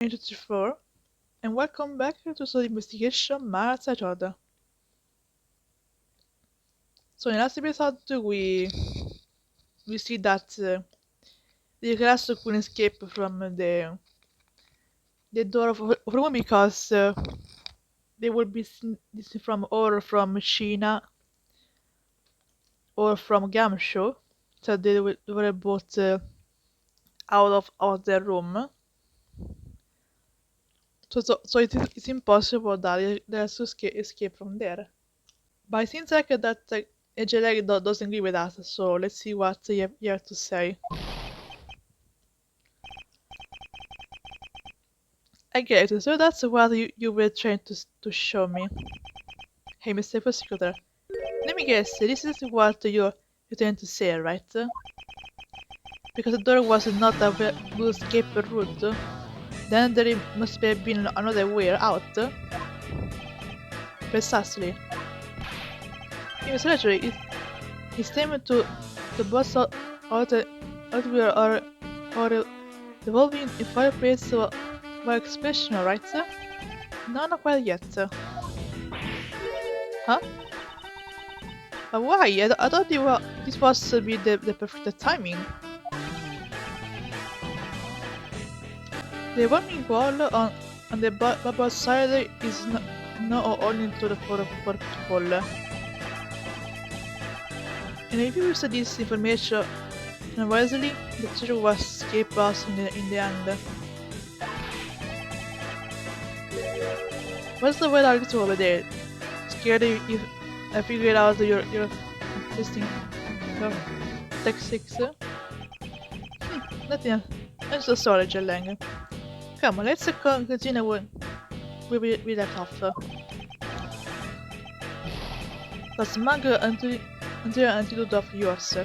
834, and welcome back to the investigation Martha Jordan. So in last episode we see that the class couldn't escape from the door of room because they would be seen from or from China or from Gamshow, so they were both out of their room. So it's impossible that they has to escape from there. But it seems like that Egeleg doesn't agree with us, so let's see what you have to say. I get it, so that's what you were trying to show me. Hey, Mr. Prosecutor, let me guess, this is what you're trying to say, right? Because the door was not a good escape route, then there must have been another way out. Precisely. In surgery, it's time to bust out or evolving in fireplace by expression, right? No, not quite yet. Huh? But why? I thought this was to be the perfect timing. The warning wall on the bubble side is not only to the for people. And if you use this information wisely, the truth will escape us in the end. What's the weather like over there? Scared if I figured out your testing your tactics? Nothing. I'm so sorry, Jeleng. Come on, let's continue with that off. The smug until antidote of yours.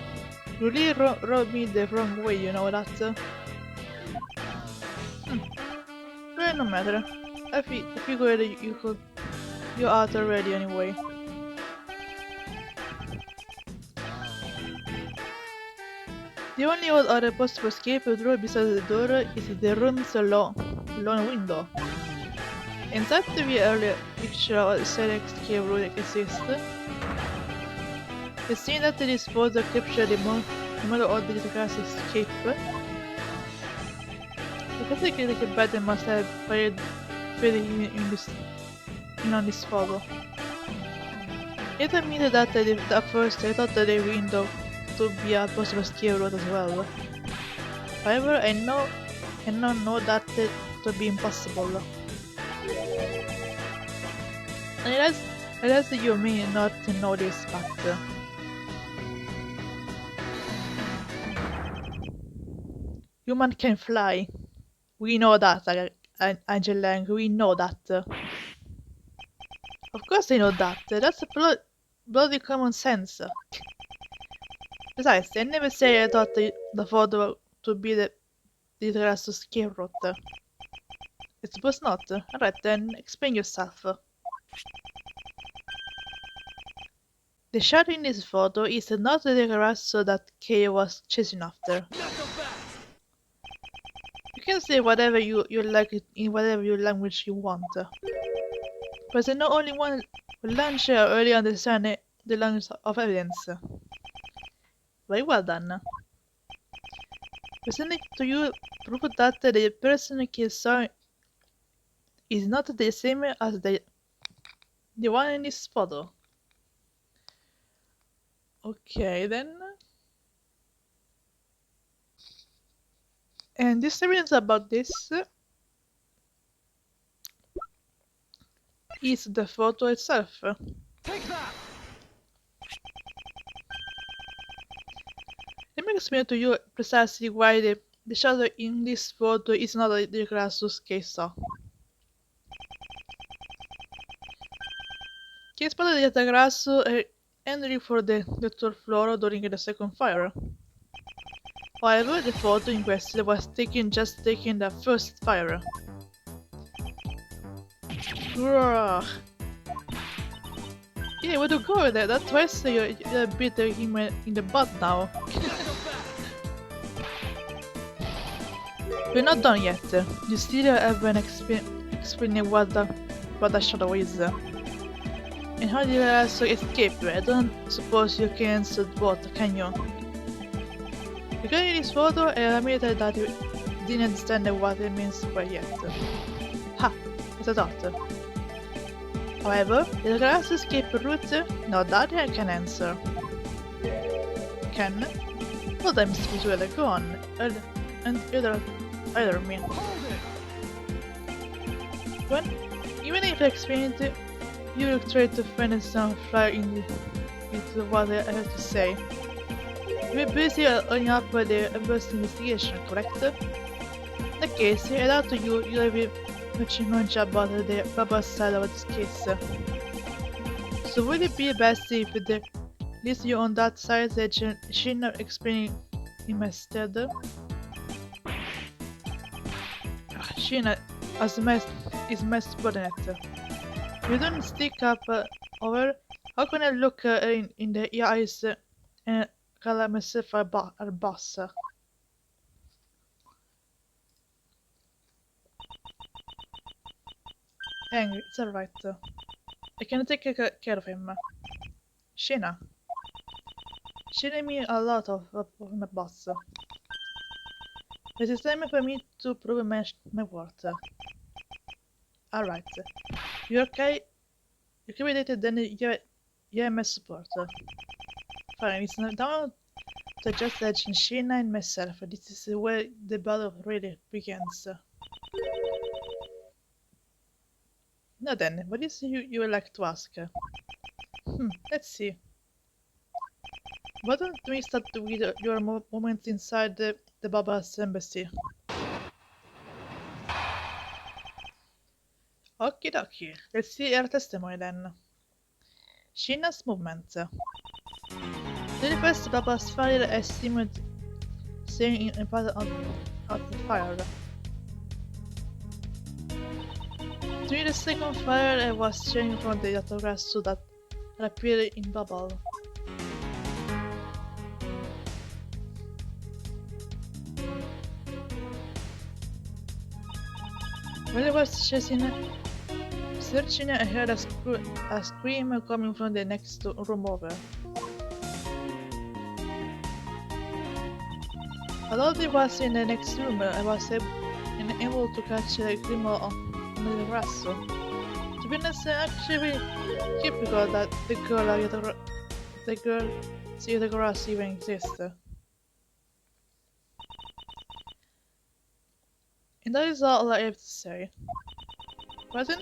You really rubbed me the wrong way, you know that? Well, no matter. I figured you're out already anyway. The only other possible escape route besides the door is the room's long window. In that the earlier picture of select escape route exists, it seems that this photo captured the model of this class escape. The category battle must have faded in on this photo. It admitted that at first I thought that the window to be a possible escape route as well. However, I now know that to be impossible. Unless you may not know this, but human can fly. We know that, Angelang, we know that. Of course I know that. That's bloody common sense. Besides, I never say I thought the photo to be the grass escape route. I suppose not. Alright then, explain yourself. The shot in this photo is not the grass that Kay was chasing after. You can say whatever you like in whatever your language you want. But there's not only one lunch early understand the language of evidence. Very well done. Presenting to you proof that the person Kay saw is not the same as the one in this photo. Okay then. And this evidence about this is the photo itself. Take that! Let me explain to you precisely why the shadow in this photo is not the Grassus Kay saw. Kay spotted the Grasso entering for the third floor during the second fire. However, the photo in question was taken just taking the first fire. Grrr. Yeah, way to go there. That twice you beat him in the butt now. We're not done yet. You still haven't explaining what a shadow is. And how did you also escape? I don't suppose you can answer both, can you? Regarding this photo, I admitted that you didn't understand what it means quite yet. Ha! As I thought. However, the glass escape route? No, that I can answer. Can? Well, that must be where they're gone. And either me. When, even if I explain it, you will try to find some fly into what I have to say. You're busy on up with the first investigation, correct? In that case, I doubt you'll have much knowledge about the Baba side of this case. So would it be best if the least you on that side that Shina explaining in my stead? Shina is my subordinate. You don't stick up over. How can I look in the eyes and call myself a boss? Angry, it's alright. I can take care of him. Shina. Shina me a lot of my boss. It is time for me to prove my worth. Alright. You're okay? You're committed, then you're my support. Fine, it's not down to just legend Shina and myself. This is where the battle really begins. Now then, what is you would like to ask? Let's see. Why don't we start with your moments inside the Baba's embassy? Okie dokie, let's see your testimony then. Shina's movement. The first Baba's fire estimated staying in part of the fire. During the second fire, I was changing from the autograph so that appeared in bubble. When I was searching, I heard a scream coming from the next room over. Although it was in the next room, I was unable to catch a glimmer on the grass. To be honest, actually typical that the girl see the grass even exists. And that is all I have to say. But I'm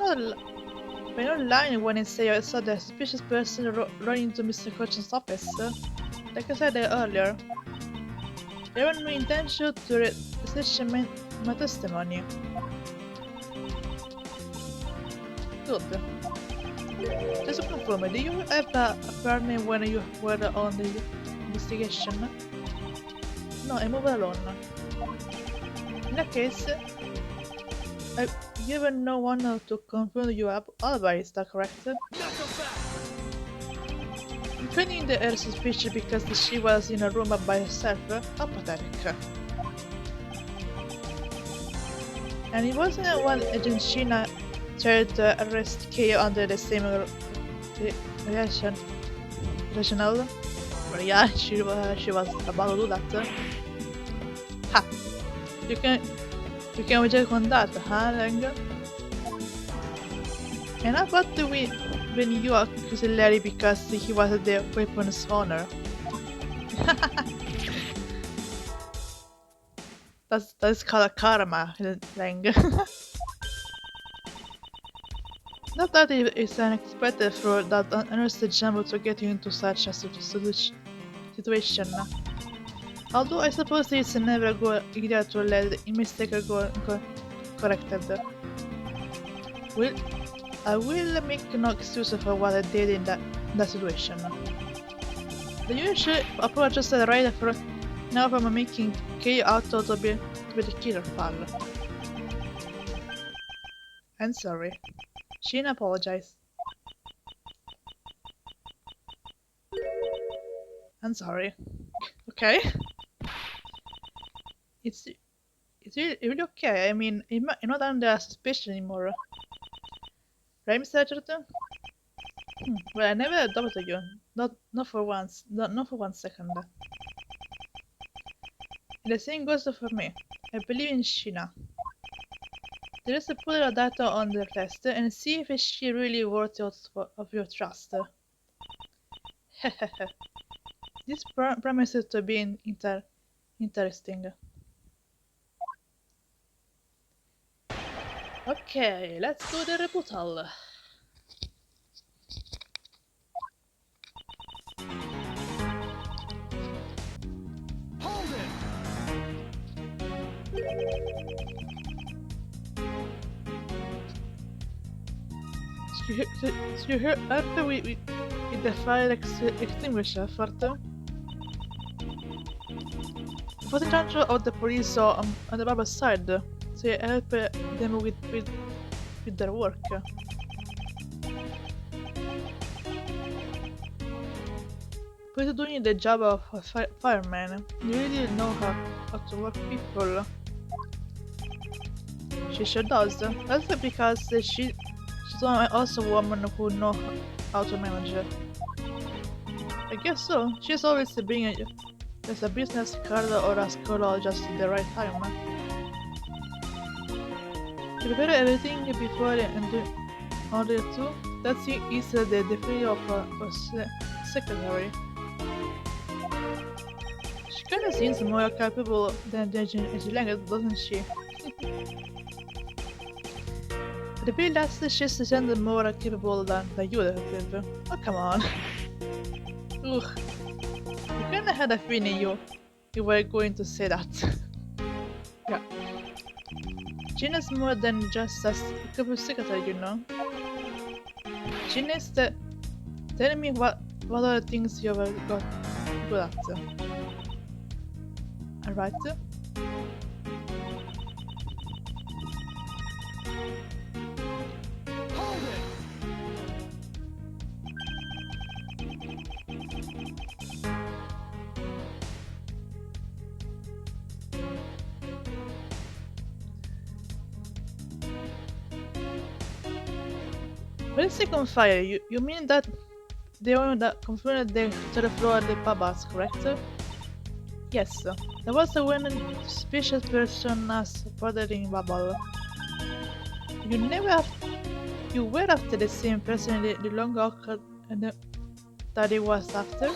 not lying when I say I saw the suspicious person run into Mr. Cochin's office. Like I said earlier, I have no intention to research my testimony. Good. Just to confirm, did you ever appear me when you were on the investigation? No, I move alone. In that case, I've given no one to confirm you have alibi, is that correct? Defending the air suspicion because she was in a room by herself? How pathetic. And it wasn't when Agent Shina tried to arrest Kyo under the same rationale? But yeah, she was about to do that. Ha! You can reject on that, huh, Lang? And how about when you accused Larry because he was the weapon's owner? That's called karma, Lang. Not that it is unexpected for that uninterested Jumbo to get you into such a situation. Although I suppose it's never a good idea to let a mistake go corrected. I will make no excuse for what I did in that situation. The usual approach is right for now from making Kay out to be the killer pal. I'm sorry. Sheen apologized. I'm sorry. Okay. It's it's really okay. I mean, you're not under suspicion anymore. Right, Mr. Edgerton? Well, I never doubted you. Not for once. Not for 1 second. And the same goes for me. I believe in Sheena. There is to put her data on the test and see if she really worthy of your trust. This promises to be interesting. Okay, let's do the rebuttal. Hold it! So you hear after we the fire extinguisher effort. Was in charge of the police on the Baba side, so you help them with their work. But doing the job of a fireman, you really know how to work people. She sure does. That's because she's also a woman who knows how to manage. I guess so. She's always being as a business card or a scholar just at the right time. Prepare everything before and do order too. That's the definition of a secretary. She kinda seems more capable than Angelina, doesn't she? The very last she's sounded more capable than you, detective. Oh, come on. Ugh. I kinda had a feeling you were going to say that. Yeah. Gina's more than just a couple secretary, you know. Gina's tell me what are the things you've got good at. Alright? Hold it! When you say on fire, you mean that the one that confronted the third floor of the Babas, correct? Yes, there was one suspicious person as bothering Bubble. You never have, you were after the same person the long walk and that he was after?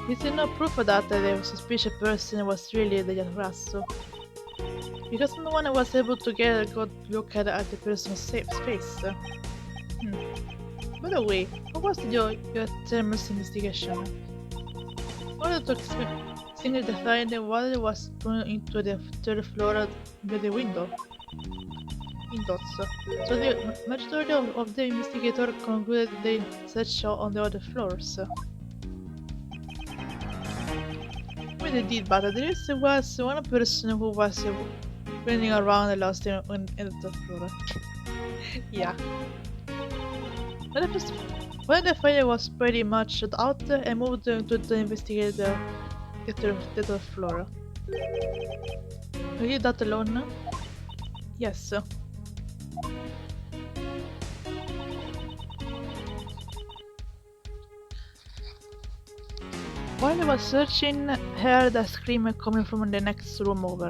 Is there no proof of that the suspicious person was really the Yatrasso? Because no one was able to get a good look at the person's face. By the way, what was your thermos investigation? I wanted to extinguish the fire and the water was thrown into the third floor by the windows. So the majority of the investigators concluded they searched on the other floors. Well, they did, but there was one person who was running around and lost in the third floor. Yeah. When the fire was pretty much shut out, I moved to investigate the third floor. Are you that alone? Yes. While I was searching, I heard a scream coming from the next room over.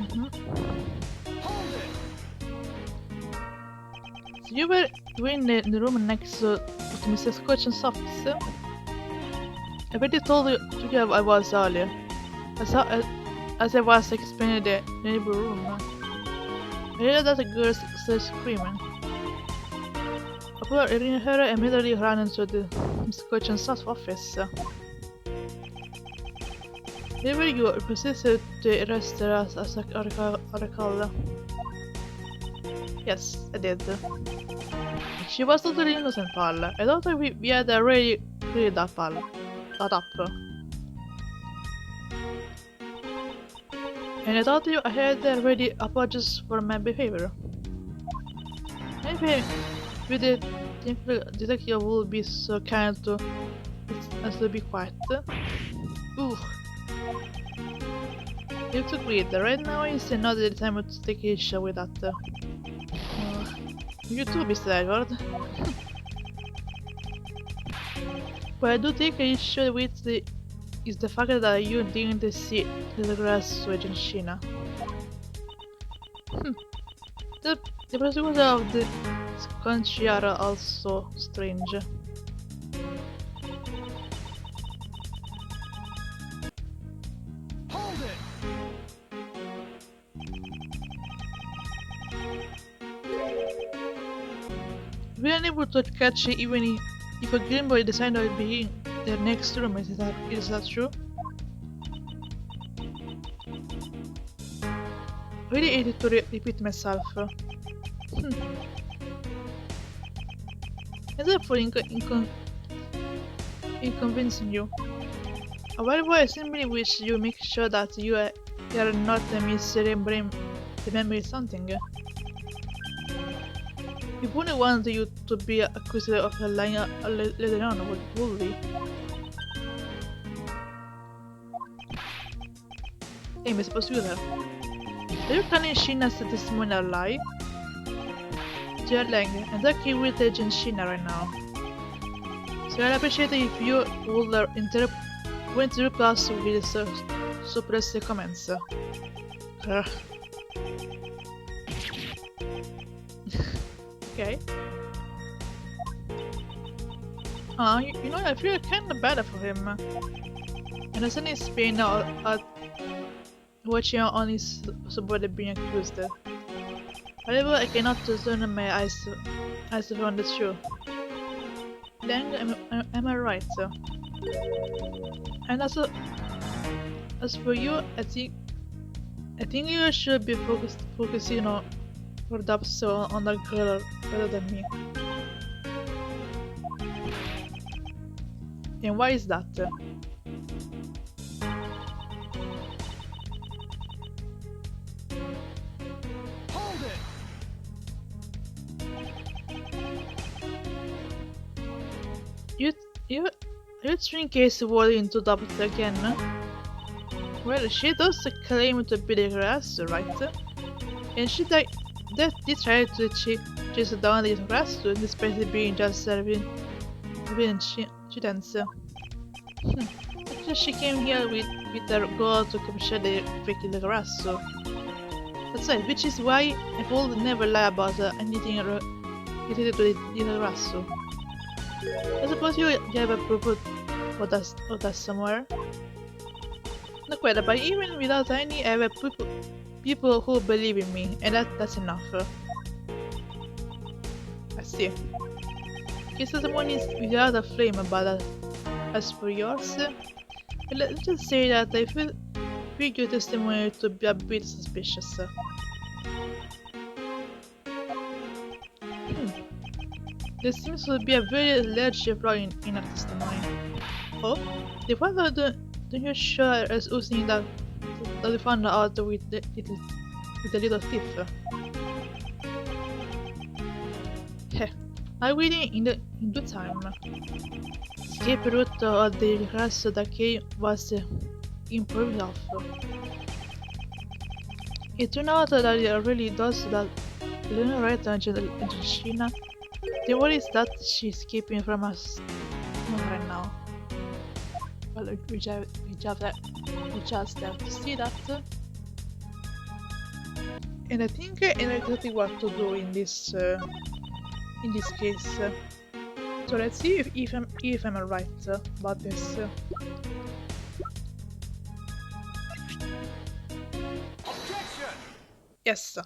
Hold it! So you were in the room next to Mr. Scotchen's office? I already told you I was earlier, as I was explaining the neighbor room. I heard that the girl started screaming. Upon hearing her, I immediately ran into the Mr. Scotchen's office. There were you proceeded to arrest her as I recall. Yes, I did. She was totally innocent, pal. I thought we had already cleared that, pal. That up. And I had already apologized for my behavior. Maybe we did think the detective would be so kind to as to be quiet. Ooh, you took it. Right now is not the time to take issue with that. You too, Mr. Edward. What I do take issue with is the fact that you didn't see the grass to Argentina. The, the pursuit of the country are also strange. Hold it! We are unable to catch it even if a Game Boy decided to be in their next room. Is that true? Really hate to repeat myself. Except for inconvincing you. However, I simply wish you make sure that you are not remembering something. We wouldn't want you to be accused of lying later on, would we? Hey, Miss Prosecutor, are you calling Sheena's testimonial lie? Lang, and that key with Agent Sheena right now. So I'd appreciate it if you would interrupt us with suppress the comments. Okay. You know, I feel kinda bad for him. And as his pain at watching on his subordinate being accused. However, I cannot turn my eyes from the truth. Lang, am I right? And as for you, I think you should be focusing on your dubs on the girl rather than me. And why is that? Hold it! You throwing Casey Ward into double again? Well, she does claim to be the harasser, right? And she did try to chase down the harasser despite it being just serving chance. Actually, she came here with her goal to capture the fake harasser. That's right, which is why I will never lie about anything related to the harasser. I suppose you have a proof of that somewhere. Not quite, but even without any, I have people who believe in me, and that's enough. I see. His testimony is without a flame, but as for yours, let's just say that I feel your testimony to be a bit suspicious. There seems to be a very large flaw in her testimony. Oh, the father don't you sure is using that you found out with the little thief? Heh, I will in due time. Escape route of the rest that cave was improved off. It turned out that it really does that Luna right Argentina. The worry is that she's escaping from us right now. Well, we just have to see that. And I think I know exactly what to do in this case. So let's see if I'm right about this. Objection! Yes.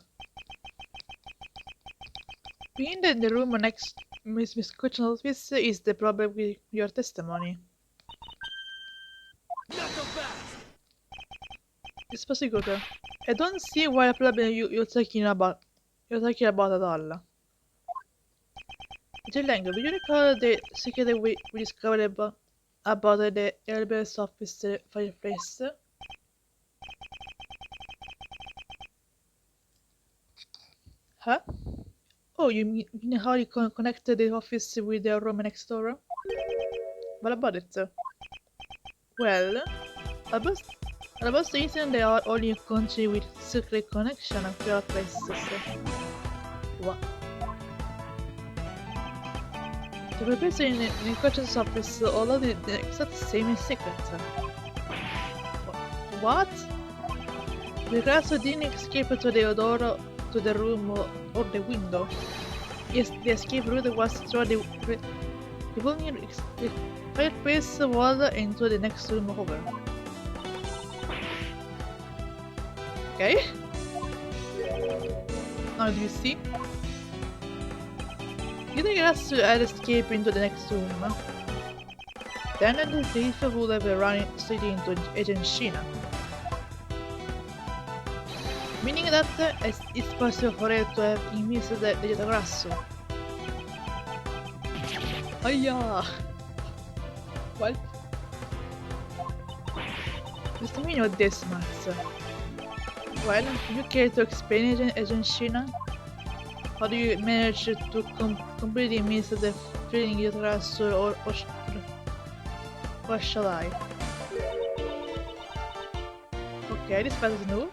Being in the room next Miss Kuchen's office is the problem with your testimony. Knuckle fast! It's prosecutor. I don't see what problem you're talking about. You're talking about at all. Jilang, do you recall the secret we discovered about the Elber's office fireplace? Huh? Oh, you mean how you connected the office with the room next door? What about it? Well, about, about the reason they are all in country with secret connection of your places. What? The papers in the questions office all of the exact same in secret. What? The grass didn't escape to the door to the room or the window. Yes, the escape route was through the fireplace wall into the next room over. Okay? Now do you see? You think has to escape into the next room. Then the thief would have run straight into Agent Sheena. Meaning that it's possible for her to have missed the grasso. Aia! What? Just mean what this, Max. Well, you care to explain, Agent Sheena? How do you manage to completely miss the feeling you trust or shall I? Okay, this part is new.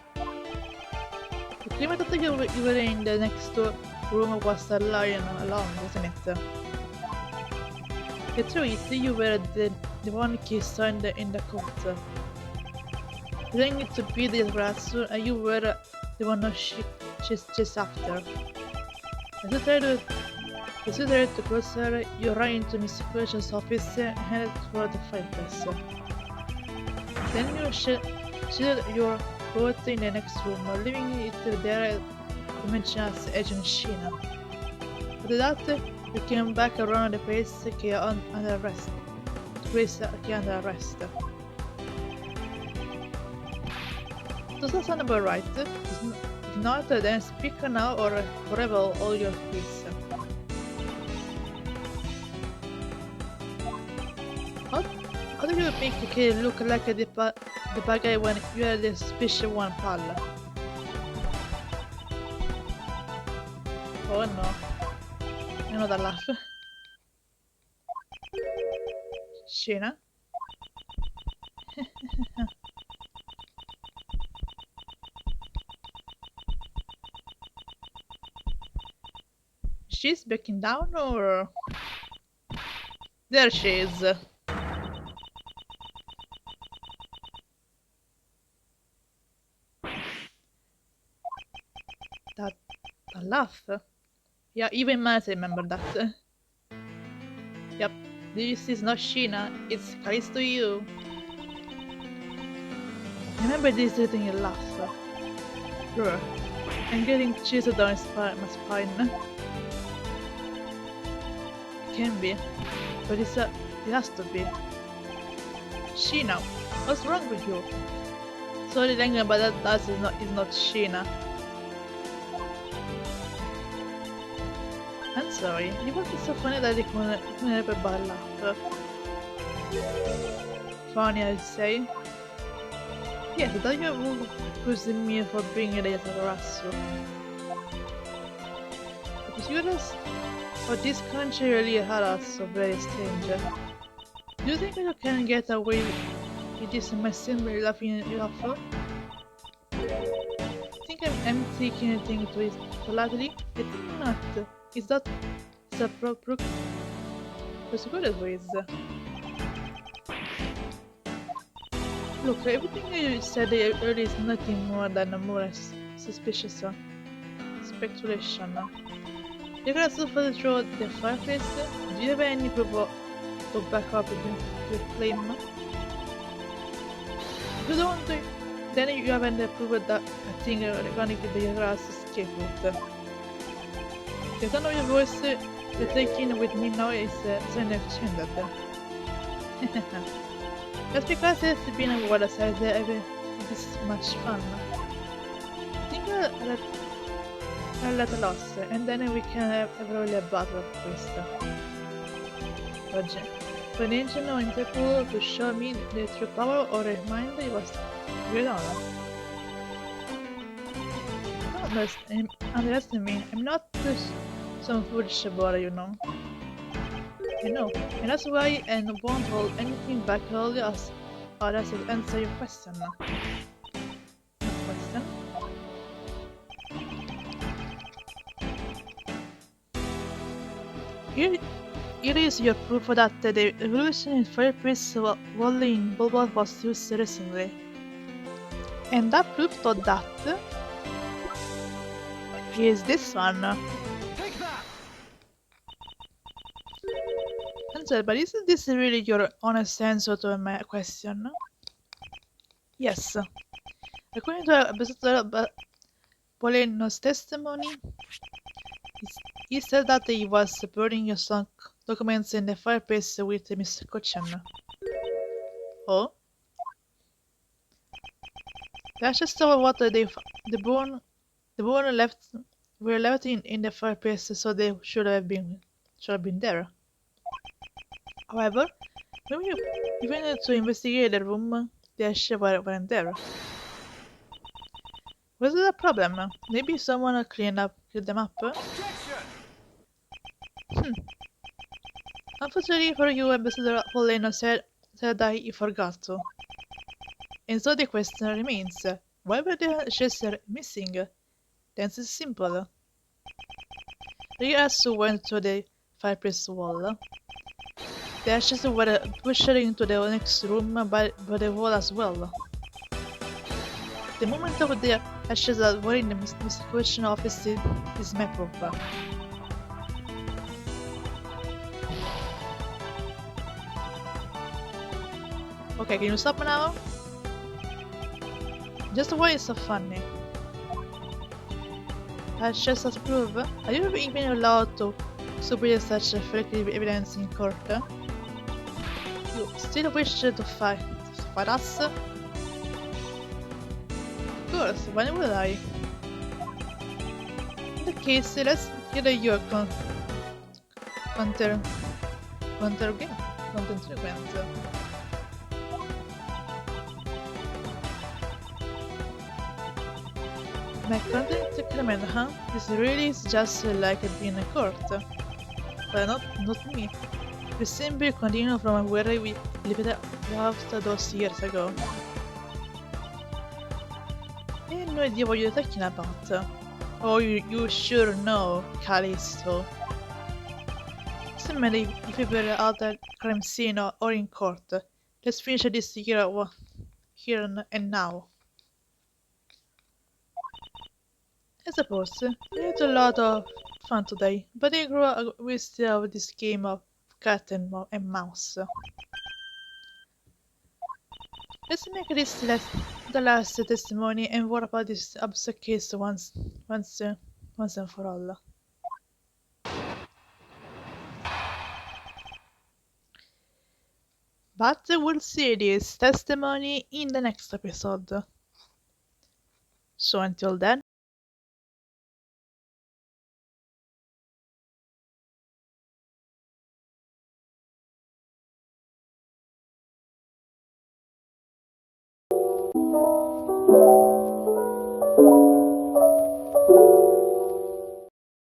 The claim that you were in the next room was a lion alarm, wasn't it? The truth is you were the one kissed in the court. Pretending to be the grass and you were the one she chased after. As you tried to close her, you ran into Mr. Crouch's office and headed for the fireplace. Then you shielded your coat in the next room, leaving it there to mention as Agent Sheena. After that, you came back around the place under arrest. Under arrest. Does that sound about right? If not, then speak now or forever all your peace. How do you make a kid look like the bad guy when you are the suspicious one, pal? Oh no. Another laugh. Sheena? She's backing down or... There she is. That laugh? Yeah, even Miles remember that. Yep, this is not Sheena, it's Callisto you. Remember this thing you laugh. Sure. I'm getting chills down my spine. Can be, but it has to be. Sheena, what's wrong with you? Sorry, Langan, but that is not Sheena. I'm sorry, you were so funny that you couldn't help but laugh. Funny, I'd say. Yes, that you were accusing me for bringing the Rasso. Because you just... But this country really had us so very strange. Do you think you can get away with this simply laughing it off? I think I'm taking anything to it politely. I think not. Is that a proper as good as it is? Look, everything you said earlier is nothing more than a more suspicious speculation. You can also follow through the fireplace. Do you have any proof to back up your claim? If you don't, then you haven't proved that a thing regarding the grass escape route. The tone of your voice you're taking with me now is kind of changed. That's because it's been a while since I've had this much fun. I think I'll let a loss, and then we can have a really battle of questo. For an engine or Interpol to show me the true power or remind it was real honor. Oh, underestimate me. I'm not just some foolish boy, you know. I know, and that's why I won't hold anything back early as others to answer your question. Question? Here, here is your proof that the evolution in fireplace volley in Bulbul was used recently. And that proof thought that is this one. Take that! Answer, but isn't this really your honest answer to my question? Yes. According to Ambassador Poleno's testimony, he said that he was burning some documents in the fireplace with Mr. Cochin. Oh? That's just what the bone left were left in the fireplace, so they should have been there. However, when we went to investigate the room, the ashes weren't there. Was it a problem? Maybe someone cleaned them up? Objection! Unfortunately for you, Ambassador Poleno said that he forgot to. And so the question remains, why were the ashes missing? The answer is simple. They also went to the fireplace wall. The ashes were pushed into the next room by the wall as well. The moment of the ashes that were in the Mr. Question office is my proof. Okay, can you stop now? Just why it's so funny? Ashes as proof? Are you even allowed to submit such effective evidence in court? You still wish to fight us? Of course, when will I? In that case, let's hear your counter again. My content agreement, huh? This really is just like being in court. But not me. We simply continue from where we left those years ago. I have no idea what you're talking about. Oh, you sure know, Callisto. Doesn't matter if we were at the crime scene or in court. Let's finish this here and now. I suppose. We had a lot of fun today, but I grew up we still have this game of cat and mouse. Let's make this the last testimony and what about this absurd case once and for all. But we'll see this testimony in the next episode. So until then,